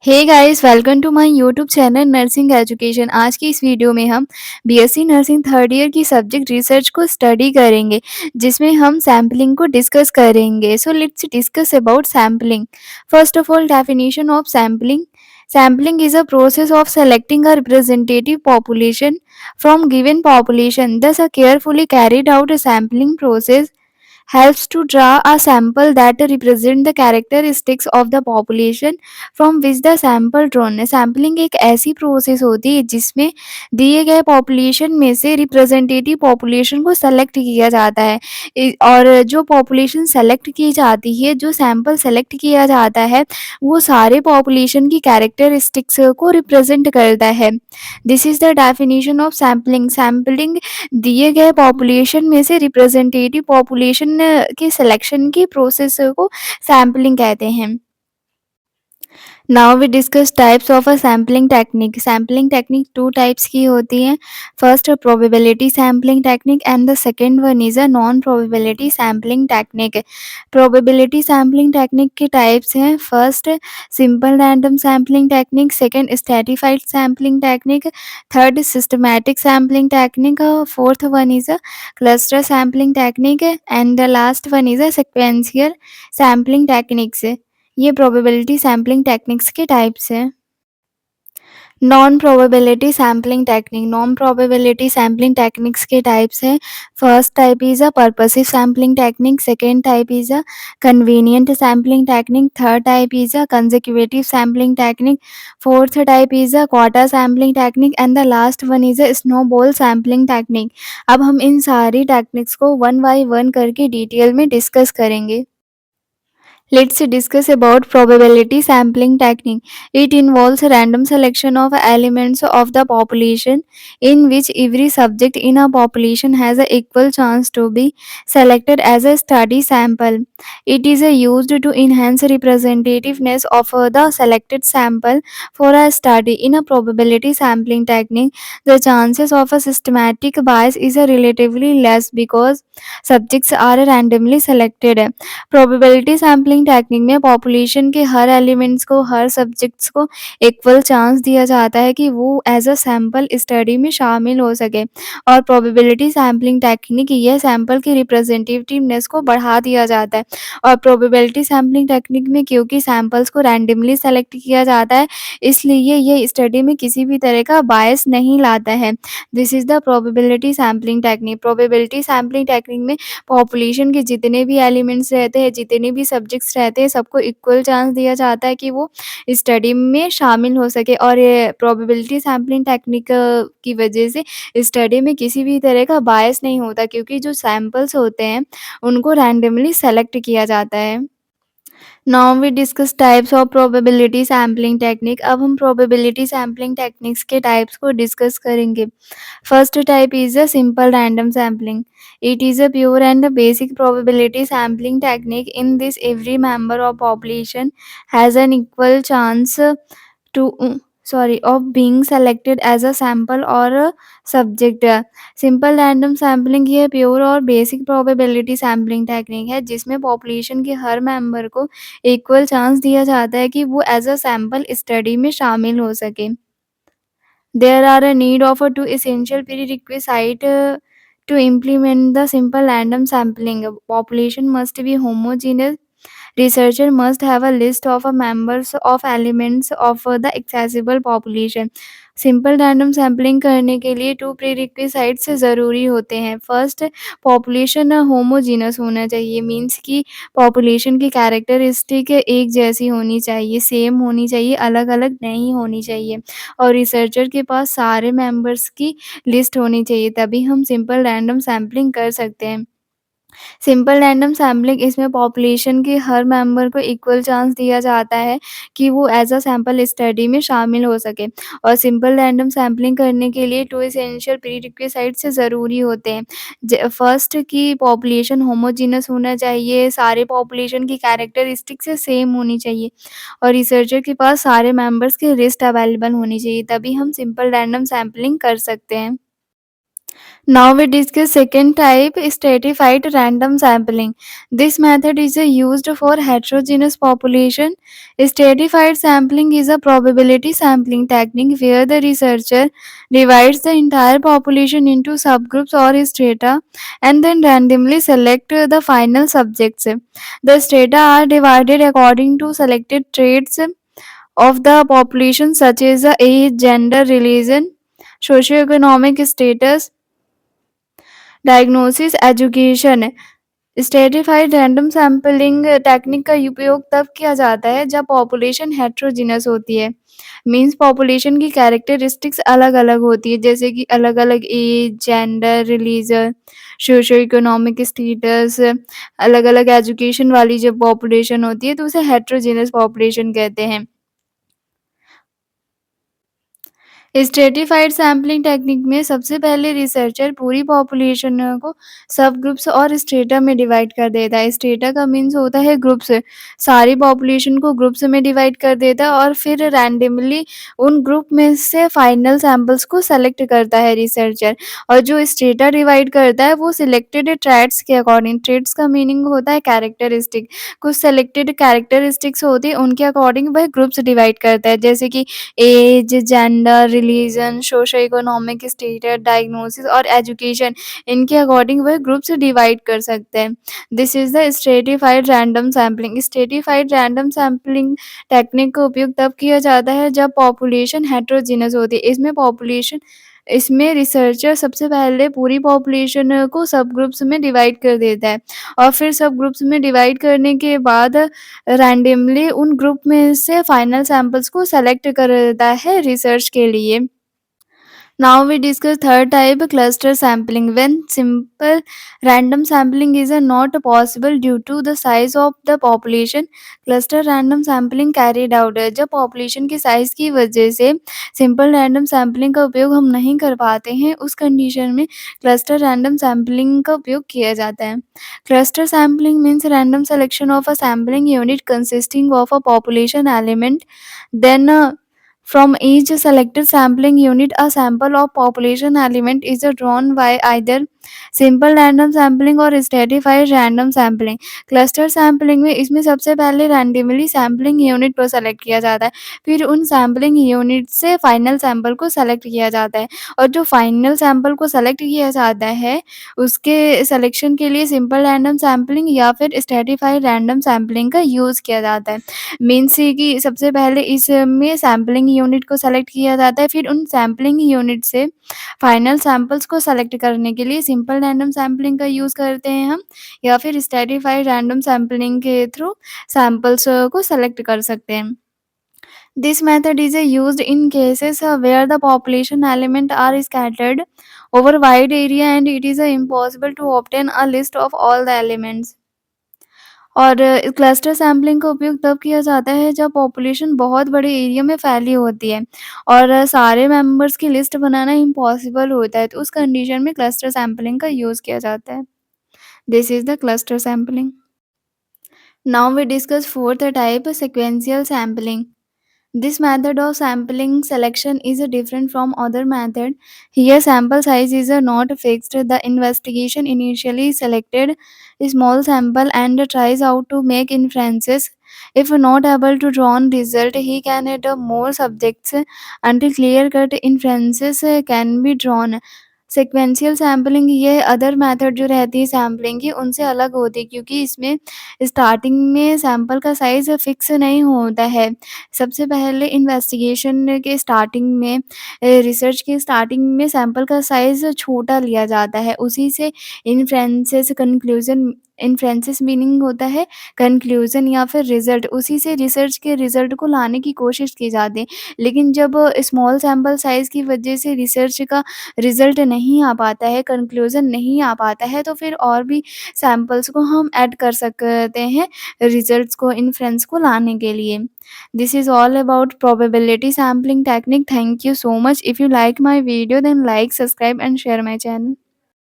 Hey guys, welcome to my YouTube channel nursing education. आज की इस वीडियो में हम बीएससी नर्सिंग थर्ड ईयर की सब्जेक्ट रिसर्च को स्टडी करेंगे, जिसमें हम सैम्पलिंग को डिस्कस करेंगे। So let's discuss about sampling. First of all, definition of sampling. Sampling is a process of selecting a representative population from given population. Thus, a carefully carried out sampling process helps to draw a sample that represent the characteristics of the population from which the sample drawn है। Sampling एक ऐसी process होती है जिसमें दिए गए population में से रिप्रेजेंटेटिव पॉपुलेशन को सेलेक्ट किया जाता है। और जो पॉपुलेशन सेलेक्ट की जाती है, जो सैंपल सेलेक्ट किया जाता है, वो सारे पॉपुलेशन की कैरेक्टरिस्टिक्स को रिप्रेजेंट करता है। This is the definition of sampling. Sampling दिए गए पॉपुलेशन में से रिप्रेजेंटेटिव पॉपुलेशन के सिलेक्शन की प्रोसेस को सैम्पलिंग कहते हैं। Now we discuss types of a sampling technique. Sampling technique two types की होती हैं। First, probability sampling technique and the second one is a non probability sampling technique. Probability sampling technique के types हैं। First, simple random sampling technique, second stratified sampling technique, third systematic sampling technique, fourth one is a cluster sampling technique and the last one is a sequential sampling techniques. ये probability sampling techniques के types हैं। Non probability sampling technique. Non probability sampling techniques के types हैं। First type is a purposive sampling technique, second type is a convenient sampling technique, third type is a consecutive sampling technique, fourth type is a quarter sampling technique and the last one is a snowball sampling technique. अब हम इन सारी techniques को one by one करके detail में discuss करेंगे। Let's discuss about probability sampling technique. It involves a random selection of elements of the population in which every subject in a population has an equal chance to be selected as a study sample. It is used to enhance representativeness of the selected sample for a study. In a probability sampling technique, the chances of a systematic bias is relatively less because subjects are randomly selected. Probability sampling technique में population के हर elements को, हर subjects को equal chance दिया जाता है कि वो as a sample study में शामिल हो सके। और प्रोबेबिलिटी सैम्पलिंग टेक्निक यह सैम्पल की रिप्रेजेंटेटिवनेस को बढ़ा दिया जाता है। और प्रोबेबिलिटी सैम्पलिंग टेक्निक में क्योंकि सैम्पल्स को रैंडमली सेलेक्ट किया जाता है, इसलिए ये स्टडी में किसी भी तरह का बायस नहीं लाता है। This is the probability sampling technique. Probability sampling technique में पॉपुलेशन के जितने भी एलिमेंट्स रहते हैं, जितने भी सब्जेक्ट्स रहते हैं, सबको इक्वल चांस दिया जाता है कि वो स्टडी में शामिल हो सके। और ये प्रोबेबिलिटी सैम्पलिंग टेक्निक की वजह से स्टडी में किसी भी तरह का बायस नहीं होता, क्योंकि जो सैंपल्स होते हैं उनको रैंडमली सेलेक्ट किया जाता है। Now we discuss types of probability sampling technique. अब हम प्रोबेबिलिटी सैम्पलिंग टेक्निक्स के टाइप्स को डिस्कस करेंगे। First type is a simple random sampling. It is a pure and a basic probability sampling technique. In this, every member of population has an equal chance to of being selected as a sample or a subject. Simple random sampling ये pure और basic probability sampling technique है, जिसमें population के हर member को equal chance दिया जाता है कि वो एज अ सैम्पल स्टडी में शामिल हो सके। There are a need of two essential prerequisites to implement the simple random sampling. A population must be homogeneous. Researcher must have a list of members of elements of the accessible population. Simple random sampling करने के लिए to प्रीरिक्विसाइट्स ज़रूरी होते हैं। First, population homogeneous होना चाहिए, means कि population की कैरेक्टरिस्टिक एक जैसी होनी चाहिए, सेम होनी चाहिए, अलग अलग नहीं होनी चाहिए। और रिसर्चर के पास सारे मेंबर्स की लिस्ट होनी चाहिए, तभी हम सिंपल रैंडम सैम्पलिंग कर सकते हैं। सिंपल रैंडम सैम्पलिंग, इसमें पॉपुलेशन के हर मेंबर को इक्वल चांस दिया जाता है कि वो एज अ सैम्पल स्टडी में शामिल हो सके। और सिंपल रैंडम सैम्पलिंग करने के लिए टू एसेंशियल प्रीरिक्विसाइट्स ज़रूरी होते हैं। फर्स्ट की पॉपुलेशन होमोजीनस होना चाहिए, सारे पॉपुलेशन की कैरेक्टरिस्टिक्स सेम होनी चाहिए। और रिसर्चर के पास सारे मेंबर्स की लिस्ट अवेलेबल होनी चाहिए, तभी हम सिंपल रैंडम सैम्पलिंग कर सकते हैं। Now we discuss second type, stratified random sampling. This method is used for heterogeneous population. Stratified sampling is a probability sampling technique where the researcher divides the entire population into subgroups or strata and then randomly select the final subjects. The strata are divided according to selected traits of the population such as age, gender, religion, socioeconomic status, diagnosis education. Stratified random sampling technique का उपयोग तब किया जाता है जब population heterogeneous होती है। Means population की कैरेक्टरिस्टिक्स अलग-अलग होती है, जैसे कि अलग-अलग age, gender, religion, socio economic status, अलग-अलग एजुकेशन वाली जब पॉपुलेशन होती है तो उसे हेट्रोजीनस पॉपुलेशन कहते हैं। स्ट्रेटिफाइड सैंपलिंग टेक्निक में सबसे पहले रिसर्चर पूरी पॉपुलेशन को सब ग्रुप्स और स्ट्रेटा में डिवाइड कर देता है। स्ट्रेटा का मीन्स होता है ग्रुप्स, सारी पॉपुलेशन को ग्रुप्स में डिवाइड कर देता है और फिर रैंडमली उन ग्रुप में से फाइनल सैंपल्स को सेलेक्ट करता है रिसर्चर। और जो स्ट्रेटा डिवाइड करता है वो सिलेक्टेड ट्रेट्स के अकॉर्डिंग, ट्रेट्स का मीनिंग होता है कैरेक्टरिस्टिक, कुछ सेलेक्टेड कैरेक्टरिस्टिक्स होती है उनके अकॉर्डिंग वह ग्रुप्स डिवाइड करता है, जैसे कि age, gender, religion, socio economic status, diagnosis और एजुकेशन, इनके अकॉर्डिंग वह ग्रुप्स डिवाइड कर सकते हैं। This is the stratified random sampling. Stratified random sampling technique का उपयोग तब किया जाता है जब पॉपुलेशन हेट्रोजीनस होती है। इसमें रिसर्चर सबसे पहले पूरी पॉपुलेशन को सब ग्रुप्स में डिवाइड कर देता है और फिर सब ग्रुप्स में डिवाइड करने के बाद रैंडमली उन ग्रुप में से फाइनल सैंपल्स को सेलेक्ट करता है रिसर्च के लिए। Now we discuss third type, cluster sampling. When simple random sampling is not possible due to the size of the population, cluster random sampling carried out है। जब population की size की वजह से simple random sampling का उपयोग हम नहीं कर पाते हैं, उस condition में cluster random sampling का उपयोग किया जाता है। Cluster sampling means random selection of a sampling unit consisting of a population element, then from each selected sampling unit, a sample of population element is drawn by either simple random sampling और stratified random sampling. Cluster sampling में इसमें सबसे पहले randomly sampling unit को select किया जाता है, फिर उन सैम्पलिंग यूनिट से फाइनल सैंपल को सेलेक्ट किया जाता है और जो फाइनल सैंपल को सेलेक्ट किया जाता है उसके सिलेक्शन के लिए सिंपल रैंडम सैम्पलिंग या फिर स्ट्रेटिफाइड रैंडम सैम्पलिंग का यूज़ किया जाता है। मीन्स कि सबसे पहले इसमें सैम्पलिंग यूनिट को सेलेक्ट किया जाता है, फिर उन सैम्पलिंग यूनिट से फाइनल सैंपल्स को सेलेक्ट करने के लिए सिंपल रैंडम सैम्पलिंग का यूज़ करते हैं हम, या फिर स्ट्रेटिफाइड रैंडम सैम्पलिंग के थ्रू सैंपल्स को सेलेक्ट कर सकते हैं। This method is used in cases where the population element are scattered over wide area and it is impossible to obtain a list of all the elements। और cluster sampling का उपयोग तब किया जाता है जब पॉपुलेशन बहुत बड़े एरिया में फैली होती है और सारे मेंबर्स की लिस्ट बनाना इम्पॉसिबल होता है, तो उस कंडीशन में क्लस्टर सैम्पलिंग का यूज़ किया जाता है। This is the cluster sampling. Now we discuss fourth type, sequential sampling. This method of sampling selection is different from other method. Here sample size is not fixed. The investigation initially selected a small sample and tries out to make inferences. If not able to draw on result, he can add more subjects until clear cut inferences can be drawn. Sequential sampling ये other method जो रहती है sampling की उनसे अलग होती है, क्योंकि इसमें स्टार्टिंग में सैंपल का साइज़ फिक्स नहीं होता है। सबसे पहले इन्वेस्टिगेशन के स्टार्टिंग में रिसर्च के स्टार्टिंग में सैंपल का साइज़ छोटा लिया जाता है, उसी से इन्फ्रेंसेस मीनिंग होता है कंक्लूज़न या फिर रिज़ल्ट, उसी से रिसर्च के रिज़ल्ट को लाने की कोशिश की जाती है। लेकिन जब स्मॉल सैंपल साइज़ की वजह से रिसर्च का रिज़ल्ट नहीं आ पाता है, कंक्लूज़न नहीं आ पाता है, तो फिर और भी सैंपल्स को हम ऐड कर सकते हैं रिज़ल्ट्स को, इन्फ्रेंस को लाने के लिए। This is all about probability sampling technique. Thank you so much. If you like my video then like, subscribe and share my channel.